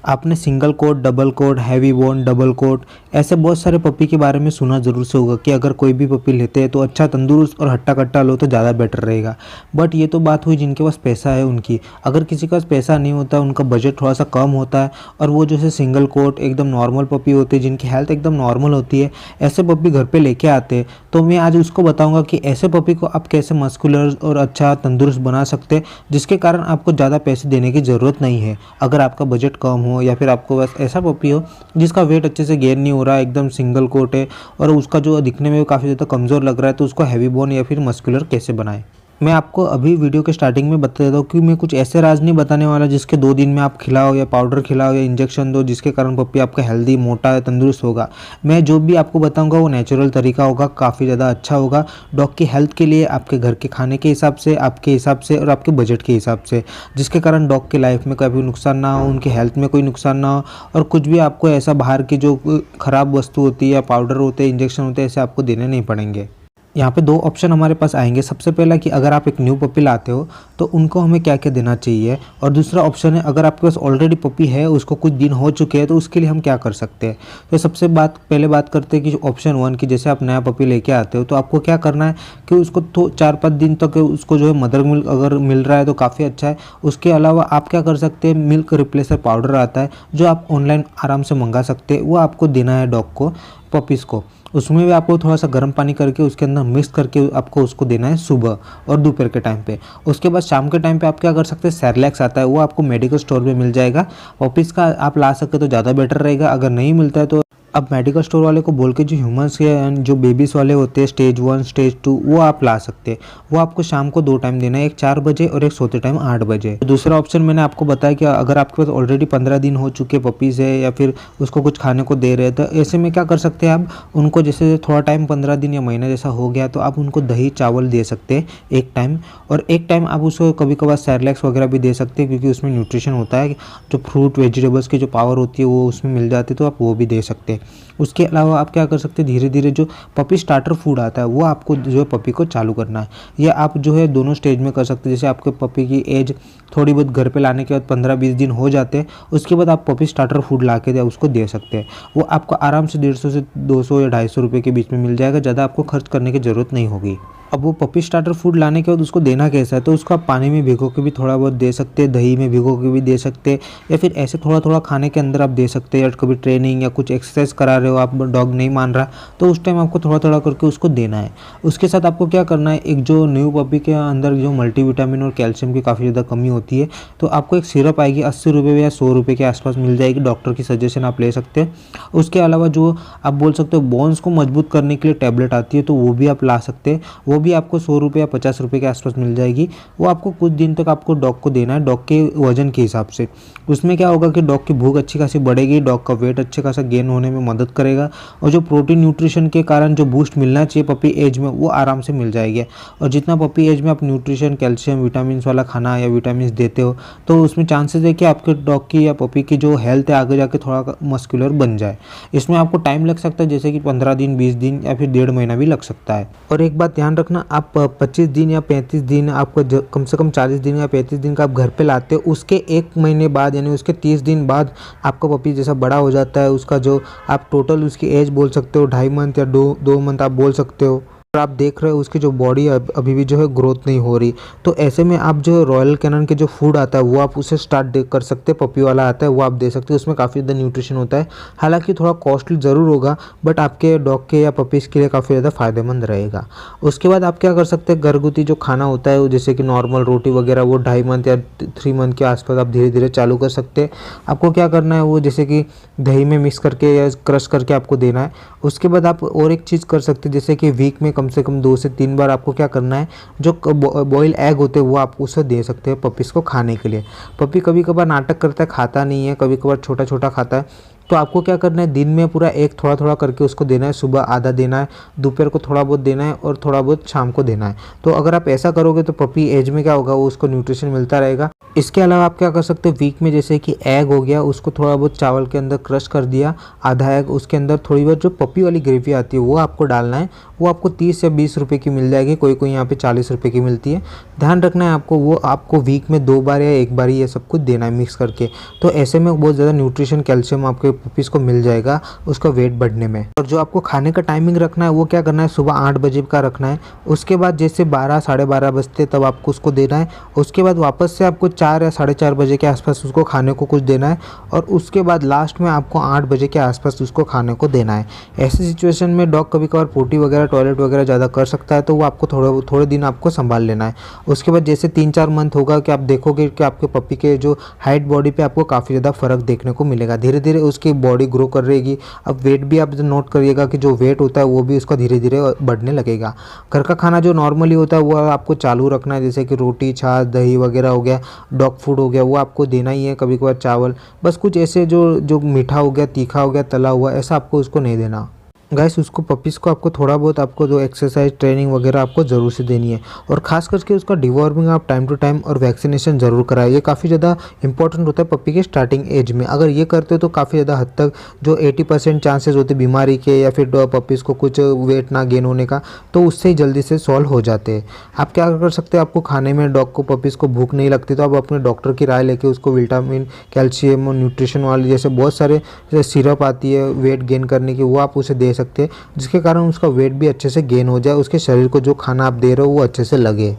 आपने single coat, double coat, heavy bone, double coat ऐसे बहुत सारे पपी के बारे में सुना ज़रूर से होगा कि अगर कोई भी पपी लेते हैं तो अच्छा तंदुरुस्त और हट्टा कट्टा लो तो ज़्यादा बेटर रहेगा। बट ये तो बात हुई जिनके पास पैसा है उनकी। अगर किसी के पास पैसा नहीं होता, उनका बजट थोड़ा सा कम होता है और वो जैसे सिंगल कोट एकदम नॉर्मल पपी होते हैं जिनकी हेल्थ एकदम नॉर्मल होती है, ऐसे पपी घर पर लेके आते हैं। तो मैं आज उसको बताऊँगा कि ऐसे पपी को आप कैसे मस्कुलर और अच्छा तंदुरुस्त बना सकते हैं, जिसके कारण आपको ज़्यादा पैसे देने की ज़रूरत नहीं है। अगर आपका बजट कम हो या फिर आपको बस ऐसा पपी हो जिसका वेट अच्छे से गेन नहीं हो रहा है, एकदम सिंगल कोट है और उसका जो दिखने में काफ़ी ज़्यादा कमज़ोर लग रहा है, तो उसको हैवी बोन या फिर मस्कुलर कैसे बनाएं। मैं आपको अभी वीडियो के स्टार्टिंग में बता देता हूँ कि मैं कुछ ऐसे राज नहीं बताने वाला जिसके 2 दिन में आप खिलाओ या पाउडर खिलाओ या इंजेक्शन दो जिसके कारण पपी आपका हेल्दी, मोटा या तंदुरुस्त होगा। मैं जो भी आपको बताऊंगा वो नेचुरल तरीका होगा, काफ़ी ज़्यादा अच्छा होगा डॉग की हेल्थ के लिए, आपके घर के खाने के हिसाब से, आपके हिसाब से और आपके बजट के हिसाब से, जिसके कारण डॉग की लाइफ में कभी नुकसान ना हो, उनकी हेल्थ में कोई नुकसान ना हो और कुछ भी आपको ऐसा बाहर की जो ख़राब वस्तु होती है या पाउडर होते हैं, इंजेक्शन होते हैं, ऐसे आपको देने नहीं पड़ेंगे। यहाँ पे 2 ऑप्शन हमारे पास आएंगे। सबसे पहला कि अगर आप एक न्यू पपी लाते हो तो उनको हमें क्या क्या देना चाहिए, और दूसरा ऑप्शन है अगर आपके पास ऑलरेडी पपी है, उसको कुछ दिन हो चुके हैं, तो उसके लिए हम क्या कर सकते हैं। तो सबसे पहले बात करते हैं कि ऑप्शन 1 की जैसे आप नया पपी लेके आते हो तो आपको क्या करना है कि उसको तो 4-5 दिन तक उसको जो है मदर मिल्क अगर मिल रहा है तो काफ़ी अच्छा है। उसके अलावा आप क्या कर सकते हैं, मिल्क रिप्लेसर पाउडर आता है जो आप ऑनलाइन आराम से मंगा सकते हैं, वो आपको देना है डॉग को, पपीज़ को। उसमें भी आपको थोड़ा सा गर्म पानी करके उसके अंदर मिक्स करके आपको उसको देना है सुबह और दोपहर के टाइम पे। उसके बाद शाम के टाइम पे आप क्या कर सकते हैं, सेरेलैक्स आता है, वो आपको मेडिकल स्टोर पे मिल जाएगा। पपीज़ का आप ला सके तो ज़्यादा बेटर रहेगा। अगर नहीं मिलता है तो अब मेडिकल स्टोर वाले को बोल के जो ह्यूमंस के जो बेबीज़ वाले होते हैं स्टेज 1 स्टेज 2 वो आप ला सकते हैं। वो आपको शाम को 2 टाइम देना है, एक 4 बजे और एक सोते टाइम 8 बजे। दूसरा ऑप्शन मैंने आपको बताया कि अगर आपके पास ऑलरेडी 15 दिन हो चुके पपीज़ है या फिर उसको कुछ खाने को दे रहे हैं, तो ऐसे में क्या कर सकते हैं आप उनको, जैसे थोड़ा टाइम 15 दिन या महीना जैसा हो गया तो आप उनको दही चावल दे सकते हैं एक टाइम, और एक टाइम आप उसको कभी कभार सेरेलैक्स वगैरह भी दे सकते हैं क्योंकि उसमें न्यूट्रिशन होता है, जो फ्रूट वेजिटेबल्स की जो पावर होती है वो उसमें मिल जाती है, तो आप वो भी दे सकते हैं। उसके अलावा आप क्या कर सकते हैं, धीरे धीरे जो पपी स्टार्टर फूड आता है वो आपको जो है पपी को चालू करना है। ये आप जो है दोनों स्टेज में कर सकते हैं। जैसे आपके पपी की एज थोड़ी बहुत घर पे लाने के बाद 15-20 दिन हो जाते हैं, उसके बाद आप पपी स्टार्टर फूड ला के उसको दे सकते हैं। वो आपको आराम से 150 से 200 या 250 रुपये के बीच में मिल जाएगा, ज़्यादा आपको खर्च करने की ज़रूरत नहीं होगी। अब वो पपी स्टार्टर फूड लाने के बाद उसको देना कैसा है, तो उसको आप पानी में भिगो के भी थोड़ा बहुत दे सकते हैं, दही में भिगो के भी दे सकते हैं, या फिर ऐसे थोड़ा थोड़ा खाने के अंदर आप दे सकते हैं। या कभी ट्रेनिंग या कुछ एक्सरसाइज करा रहे हो, आप डॉग नहीं मान रहा, तो उस टाइम आपको थोड़ा थोड़ा करके उसको देना है। उसके साथ आपको क्या करना है, एक जो न्यू पपी के अंदर जो मल्टीविटामिन और कैल्शियम की काफ़ी ज़्यादा कमी होती है, तो आपको एक सिरप आएगी 80 रुपये या 100 रुपये के आसपास मिल जाएगी, डॉक्टर की सजेशन आप ले सकते हैं। उसके अलावा जो आप बोल सकते हो बोन्स को मजबूत करने के लिए टैबलेट आती है, तो वो भी आप ला सकते हैं। वो भी आपको 100 रुपये या 50 रुपये के आसपास मिल जाएगी। वो आपको कुछ दिन तक आपको डॉग को देना है, डॉग के वजन के हिसाब से। उसमें क्या होगा कि डॉग की भूख अच्छी खासी बढ़ेगी, डॉग का वेट अच्छे खासा गेन होने में मदद करेगा, और जो प्रोटीन न्यूट्रिशन के कारण जो बूस्ट मिलना चाहिए पपी एज में वो आराम से मिल जाएगी। और जितना पपी एज में आप न्यूट्रिशन, कैल्शियम, विटामिन वाला खाना या विटामिन देते हो, तो उसमें चांसेस है कि आपके डॉग की या पपी की जो हेल्थ है आगे जाके थोड़ा मस्कुलर बन जाए। इसमें आपको टाइम लग सकता है, जैसे कि 15 दिन, 20 दिन या फिर 1.5 महीना भी लग सकता है। और एक बात ध्यान रखना, आप 25 दिन या 35 दिन, आपको कम से कम 40 दिन या 35 दिन का आप घर पे लाते हो, उसके 1 महीने बाद यानी उसके 30 दिन बाद आपका पपी जैसा बड़ा हो जाता है, उसका जो आप टोटल उसकी एज बोल सकते हो 2.5 मंथ या 2 मंथ आप बोल सकते हो, आप देख रहे हो उसकी जो बॉडी अभी भी जो है ग्रोथ नहीं हो रही, तो ऐसे में आप जो रॉयल कैनन के जो फूड आता है वो आप उसे स्टार्ट कर सकते हैं। पपी वाला आता है वो आप दे सकते हो, उसमें काफ़ी ज़्यादा न्यूट्रिशन होता है। हालांकि थोड़ा कॉस्टली ज़रूर होगा, बट आपके डॉग के या पपीज़ के लिए काफ़ी ज़्यादा फायदेमंद रहेगा। उसके बाद आप क्या कर सकते हैं, घरगुती जो खाना होता है जैसे कि नॉर्मल रोटी वगैरह, वो 2.5 मंथ या 3 मंथ के आसपास आप धीरे धीरे चालू कर सकते हैं। आपको क्या करना है, वो जैसे कि दही में मिक्स करके या क्रश करके आपको देना है। उसके बाद आप और एक चीज़ कर सकते हैं, जैसे कि वीक में कम से कम 2 से 3 बार आपको क्या करना है, जो बॉयल एग होते हैं वो आप उसे दे सकते हैं पपीज़ को खाने के लिए। पपी कभी कभार नाटक करता है, खाता नहीं है, कभी कभार छोटा छोटा खाता है, तो आपको क्या करना है, दिन में पूरा एक थोड़ा थोड़ा करके उसको देना है। सुबह आधा देना है, दोपहर को थोड़ा बहुत देना है और थोड़ा बहुत शाम को देना है। तो अगर आप ऐसा करोगे तो पपी एज में क्या होगा, वो उसको न्यूट्रिशन मिलता रहेगा। इसके अलावा आप क्या कर सकते हो, वीक में जैसे कि एग हो गया, उसको थोड़ा बहुत चावल के अंदर क्रश कर दिया, आधा एग, उसके अंदर थोड़ी बहुत जो पपी वाली ग्रेवी आती है वो आपको डालना है, वो आपको 30 या 20 रुपये की मिल जाएगी, कोई कोई यहाँ पे 40 रुपये की मिलती है। ध्यान रखना है आपको, वो आपको वीक में 2 बार या 1 बार ही ये सब कुछ देना है मिक्स करके। तो ऐसे में बहुत ज़्यादा न्यूट्रिशन कैल्शियम आपके पपीज़ को मिल जाएगा उसका वेट बढ़ने में। और जो आपको खाने का टाइमिंग रखना है वो क्या करना है, सुबह 8 बजे का रखना है। उसके बाद जैसे 12 साढ़े 12 बजते तब आपको उसको देना है। उसके बाद वापस से आपको 4 या साढ़े 4 बजे के आसपास उसको खाने को कुछ देना है। और उसके बाद लास्ट में आपको 8 बजे के आसपास उसको खाने को देना है। ऐसी सिचुएशन में डॉग कभी कभार पोटी वगैरह टॉयलेट वगैरह ज़्यादा कर सकता है, तो वो आपको थोड़े दिन आपको संभाल लेना है। उसके बाद जैसे 3-4 मंथ होगा कि आप देखोगे कि आपके पपी के जो हाइट बॉडी पे आपको काफ़ी ज़्यादा फ़र्क देखने को मिलेगा। धीरे धीरे उसकी बॉडी ग्रो कर रहेगी। अब वेट भी आप नोट करिएगा कि जो वेट होता है वो भी उसका धीरे धीरे बढ़ने लगेगा। घर का खाना जो नॉर्मली होता है वो आपको चालू रखना है, जैसे कि रोटी छाछ दही वगैरह हो गया, डॉग फूड हो गया, वो आपको देना ही है। कभी कभार चावल, बस कुछ ऐसे जो मीठा हो गया, तीखा हो गया, तला हुआ, ऐसा आपको उसको नहीं देना। गाइस उसको पपीज़ को आपको थोड़ा बहुत आपको जो एक्सरसाइज ट्रेनिंग वगैरह आपको ज़रूर से देनी है। और ख़ास करके उसका डिवॉर्मिंग आप टाइम टू टाइम और वैक्सीनेशन ज़रूर कराएं। ये काफ़ी ज़्यादा इंपॉर्टेंट होता है पपी के स्टार्टिंग एज में। अगर ये करते हो तो काफ़ी ज़्यादा हद तक जो 80% चांसेस होते बीमारी के या फिर पपीज़ को कुछ वेट ना गेन होने का, तो उससे ही जल्दी से सॉल्व हो जाते हैं। आप क्या कर सकते हैं, आपको खाने में डॉग को पपीज़ को भूख नहीं लगती तो आप अपने डॉक्टर की राय लेके उसको विटामिन कैल्शियम और न्यूट्रिशन वाली जैसे बहुत सारे सिरप आती है वेट गेन करने की, वो आप उसे दे सकते हैं, जिसके कारण उसका वेट भी अच्छे से गेन हो जाए, उसके शरीर को जो खाना आप दे रहे हो वो अच्छे से लगे।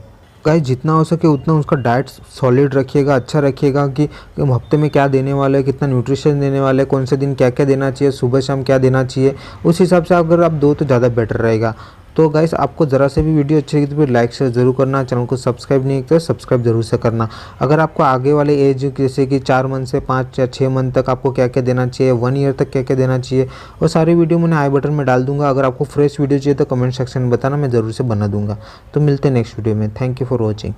गाइस जितना हो सके उतना उसका डाइट सॉलिड रखिएगा, अच्छा रखिएगा कि हफ्ते में क्या देने वाले हैं, कितना न्यूट्रिशन देने वाले हैं, कौन से दिन क्या क्या देना चाहिए, सुबह शाम क्या देना चाहिए, उस हिसाब से अगर आप दो तो ज़्यादा बेटर रहेगा। तो गाइस आपको ज़रा से भी वीडियो अच्छी लगी तो फिर लाइक शेयर ज़रूर करना, चैनल को सब्सक्राइब नहीं किया तो सब्सक्राइब जरूर से करना। अगर आपको आगे वाले एज जैसे कि 4 मंथ से 5 या 6 मंथ तक आपको क्या क्या देना चाहिए, 1 ईयर तक क्या क्या देना चाहिए, वो सारी वीडियो मैंने आई बटन में डाल दूंगा। अगर आपको फ्रेश वीडियो चाहिए तो कमेंट सेक्शन में बताना, मैं ज़रूर से बना दूंगा। तो मिलते हैं नेक्स्ट वीडियो में। Thank you for watching.